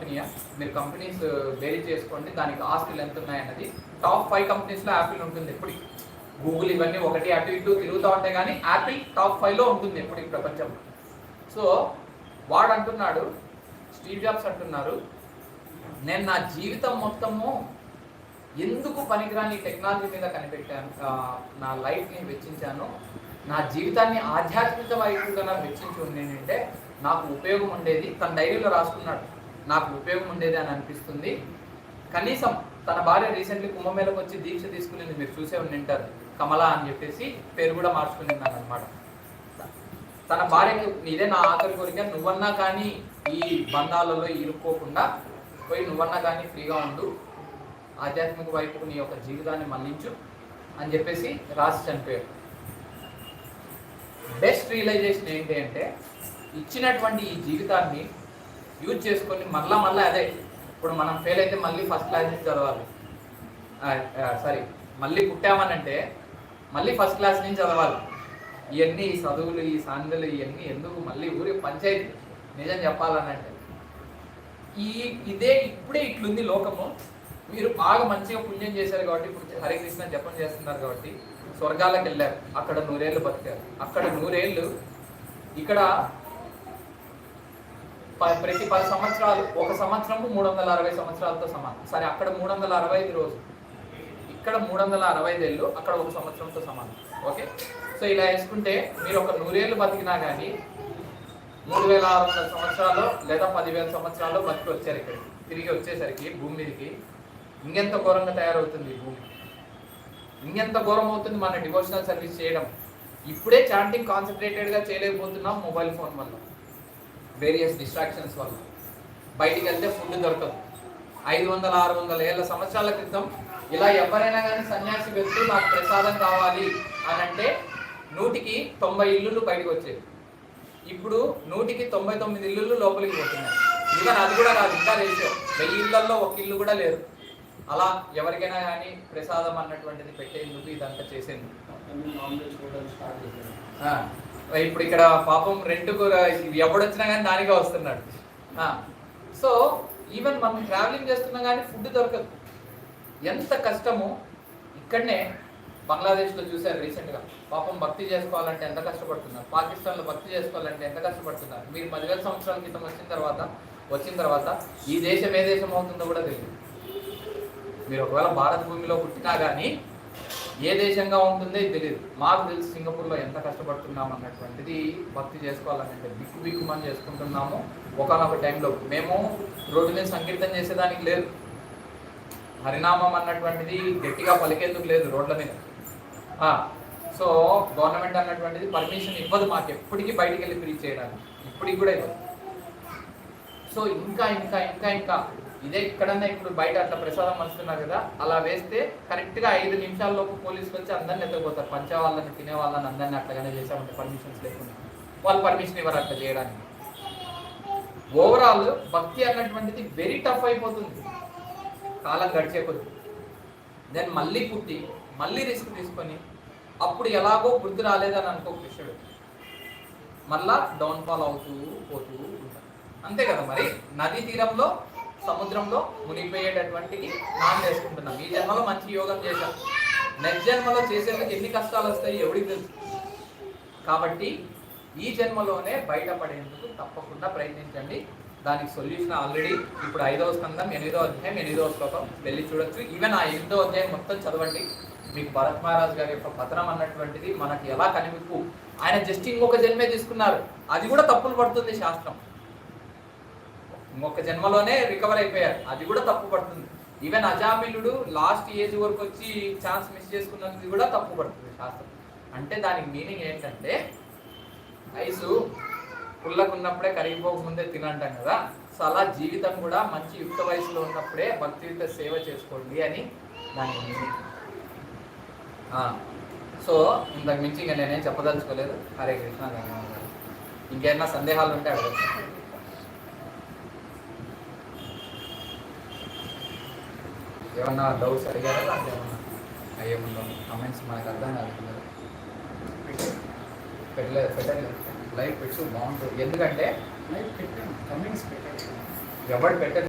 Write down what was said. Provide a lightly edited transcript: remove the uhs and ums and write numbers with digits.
కంపెనీయా? మీరు కంపెనీస్ బేరీ చేసుకోండి, దానికి ఆస్తులు ఎంత ఉన్నాయన్నది. టాప్ 5 కంపెనీస్లో యాపిల్ ఉంటుంది ఎప్పుడు. గూగుల్ ఇవన్నీ ఒకటి అటు ఇటు తిరుగుతూ ఉంటాయి, కానీ యాపిల్ టాప్ 5లో ఉంటుంది ఎప్పుడు ఈ ప్రపంచంలో. సో వాడు అంటున్నాడు, స్టీవ్ జాబ్స్ అంటున్నారు, నేను నా జీవితం మొత్తము ఎందుకు పనికిరాని టెక్నాలజీ మీద కనిపెట్టాను, నా లైఫ్ని వెచ్చించాను, నా జీవితాన్ని ఆధ్యాత్మిక వైపుగా వెచ్చించి ఉండేంటే నాకు ఉపయోగం ఉండేది. తన డైరీలో రాసుకున్నాడు, నాకు ఉపయోగం ఉండేది అని అనిపిస్తుంది. కనీసం తన భార్య రీసెంట్లీ కుంభమేళకు వచ్చి దీక్ష తీసుకునేది, మీరు చూసే ఉండింటారు, కమలా అని చెప్పేసి పేరు కూడా మార్చుకున్నాను అనమాట. తన భార్యకి ఇదే నా ఆఖరి కోరిక, నువ్వన్నా కానీ ఈ బంధాలలో ఇరుక్కోకుండా పోయి నువ్వన్నా కానీ ఫ్రీగా ఉండు, ఆధ్యాత్మిక వైపుకు నీ యొక్క జీవితాన్ని మళ్లించు అని చెప్పేసి రాసి చనిపోయాడు. బెస్ట్ రియలైజేషన్ ఏంటి అంటే, ఇచ్చినటువంటి ఈ జీవితాన్ని యూజ్ చేసుకొని మళ్ళీ అదే, ఇప్పుడు మనం ఫెయిల్ అయితే మళ్ళీ ఫస్ట్ క్లాస్ నుంచి చదవాలి, మళ్ళీ పుట్టామనంటే మళ్ళీ ఫస్ట్ క్లాస్ నుంచి చదవాలి. ఇవన్నీ ఈ చదువులు, ఈ సాంధ్యులు, ఇవన్నీ ఎందుకు? మళ్ళీ ఊరి పంచాయతీ నిజం చెప్పాలనంటే ఇదే ఇప్పుడే ఇట్లుంది లోకము. మీరు బాగా మంచిగా పుణ్యం చేశారు కాబట్టి, ఇప్పుడు హరే కృష్ణ జపం చేస్తున్నారు కాబట్టి స్వర్గాలకు వెళ్ళారు, అక్కడ 100 ఏళ్ళు బతికారు. అక్కడ 100 ఏళ్ళు, ఇక్కడ ప్రతి 10 సంవత్సరాలు, ఒక సంవత్సరము 360 సంవత్సరాలతో సమానం. సరే, అక్కడ 365 రోజులు, ఇక్కడ 365 ఏళ్ళు, అక్కడ ఒక సంవత్సరంతో సమానం. ఓకే, సో ఇలా వేసుకుంటే మీరు ఒక 100 ఏళ్ళు బతికినా కానీ 3600 సంవత్సరాలు లేదా 10,000 సంవత్సరాలు బతికి వచ్చారు. ఇక్కడ తిరిగి వచ్చేసరికి భూమి మీదకి ఇంకెంత ఘోరంగా తయారవుతుంది ఈ భూమి, ఇంకెంత ఘోరం అవుతుంది మన డివోషనల్ సర్వీస్ చేయడం. ఇప్పుడే చాంటింగ్ కాన్సన్ట్రేటెడ్గా చేయలేకపోతున్నాం మొబైల్ ఫోన్ వల్ల, వేరియస్ డిస్ట్రాక్షన్స్ వల్ల. బయటికి వెళ్తే ఫుడ్ దొరకదు. 500-600 ఏళ్ళ సంవత్సరాల క్రితం ఇలా ఎవరైనా కానీ సన్యాసి వెళ్తూ నాకు ప్రసాదం కావాలి అని అంటే 100కి 90 ఇల్లులు బయటకు వచ్చేది. ఇప్పుడు 100కి 99 ఇల్లులు లోపలికి పోతున్నాయి. ఈవెన్ అది కూడా కాదు, ఇంకా రేషియో 1000 ఇళ్లలో 1 ఇల్లు కూడా లేదు. అలా ఎవరికైనా కానీ ప్రసాదం అన్నటువంటిది పెట్టేందుకు, ఇదంతా చేసేందుకు. ఇప్పుడు ఇక్కడ పాపం రెంట్ ఎవడొచ్చినా కానీ దానిగా వస్తున్నాడు. సో ఈవెన్ మనం ట్రావెలింగ్ చేస్తున్నా కానీ ఫుడ్ దొరకదు. ఎంత కష్టమో. ఇక్కడనే బంగ్లాదేశ్లో చూశారు రీసెంట్గా, పాపం భక్తి చేసుకోవాలంటే ఎంత కష్టపడుతున్నారు, పాకిస్తాన్లో భక్తి చేసుకోవాలంటే ఎంత కష్టపడుతున్నారు. మీరు 10,000 సంవత్సరాల క్రితం వచ్చిన తర్వాత ఈ దేశం ఏ దేశం అవుతుందో కూడా తెలియదు. మీరు ఒకవేళ భారత భూమిలో పుట్టినా కానీ ఏ దేశంగా ఉంటుందో తెలియదు. మాకు తెలిసి సింగపూర్లో ఎంత కష్టపడుతున్నాం అన్నటువంటిది భక్తి చేసుకోవాలంటే బిక్కుమని చేసుకుంటున్నాము. ఒకనొక టైంలో మేము రోడ్డు మీద సంకీర్తన చేసేదానికి లేదు, హరినామం అన్నటువంటిది గట్టిగా పలికేందుకు లేదు రోడ్ల మీద. సో గవర్నమెంట్ అన్నటువంటిది పర్మిషన్ ఇవ్వదు మాకు ఎప్పటికీ బయటికి వెళ్ళి ప్రీచ్ చేయడానికి, ఇప్పటికి కూడా ఇవ్వదు. సో ఇంకా ఇంకా ఇంకా ఇంకా ఇదే ఇక్కడన్నా ఇప్పుడు బయట అట్లా ప్రసాదం పంచుతున్నారు కదా, అలా వేస్తే కరెక్ట్గా 5 నిమిషాల్లోపు పోలీసులు వచ్చి అందరిని ఎత్తకపోతారు. పంచే వాళ్ళని, తినే వాళ్ళని అందరినీ అట్లాగానే చేసామంటే పర్మిషన్స్ లేకుండా. వాళ్ళు పర్మిషన్ ఇవ్వరు అట్లా చేయడానికి. ఓవరాల్ భక్తి అన్నటువంటిది వెరీ టఫ్ అయిపోతుంది కాలం గడిచే కొద్ది. దెన్ మళ్ళీ పుట్టి మళ్ళీ రిస్క్ తీసుకొని అప్పుడు ఎలాగో వృద్ధి రాలేదని అనుకో కృష్ణుడు, మళ్ళా డౌన్ఫాల్ అవుతూ పోతూ ఉంటాడు. అంతే కదా మరి. నదీ తీరంలో సముద్రంలో మునిగిపోయేటటువంటికి స్నానం చేసుకుంటున్నాం. ఈ జన్మలో మంచి యోగం చేశాం, నెక్స్ట్ జన్మలో చేసేందుకు ఎన్ని కష్టాలు వస్తాయి ఎవరికి తెలుసు. కాబట్టి ఈ జన్మలోనే బయటపడేందుకు తప్పకుండా ప్రయత్నించండి. దానికి సొల్యూషన్ ఆల్రెడీ ఇప్పుడు 5వ స్కందం 8వ అధ్యాయం 8వ శ్లోకం వెళ్ళి చూడొచ్చు. ఈవెన్ ఆ 8వ అధ్యాయం మొత్తం చదవండి. మీకు భరత్ మహారాజ్ గారి యొక్క పతనం అన్నటువంటిది మనకి ఎలా కనిపిపు. ఆయన జస్ట్ ఇంకొక జన్మే తీసుకున్నారు, అది కూడా తప్పులు పడుతుంది శాస్త్రం. ఇంకొక జన్మలోనే రికవర్ అయిపోయారు, అది కూడా తప్పు పడుతుంది. ఈవెన్ అజామిలుడు లాస్ట్ ఏజ్ వరకు వచ్చి ఛాన్స్ మిస్ చేసుకున్నది కూడా తప్పు పడుతుంది శాస్త్రం. అంటే దానికి మీనింగ్ ఏంటంటే, ఐసు పుల్లకున్నప్పుడే కరిగిపోకముందే తినంటాం కదా, సో అలా జీవితం కూడా మంచి యుక్త వయసులో ఉన్నప్పుడే భక్తియుక్త సేవ చేసుకోండి అని దాని మీనింగ్. సో ఇంతకు మించి ఇంకా నేనేం చెప్పదలుచుకోలేదు. హరే కృష్ణ, ధన్యవాదాలు. ఇంకేమైనా సందేహాలు ఉంటే అడగచ్చు. ఏమన్నా డౌట్స్ అడిగారా? దాంట్లో ఏమన్నా ఏమన్నా కమెంట్స్ మనకు అర్థం కాదు. పెట్టలేదు లైవ్ పెట్టు బాగుంటుంది. ఎందుకంటే లైవ్ పెట్టాను, కమెంట్స్ పెట్టాను, ఎవరు పెట్టారు.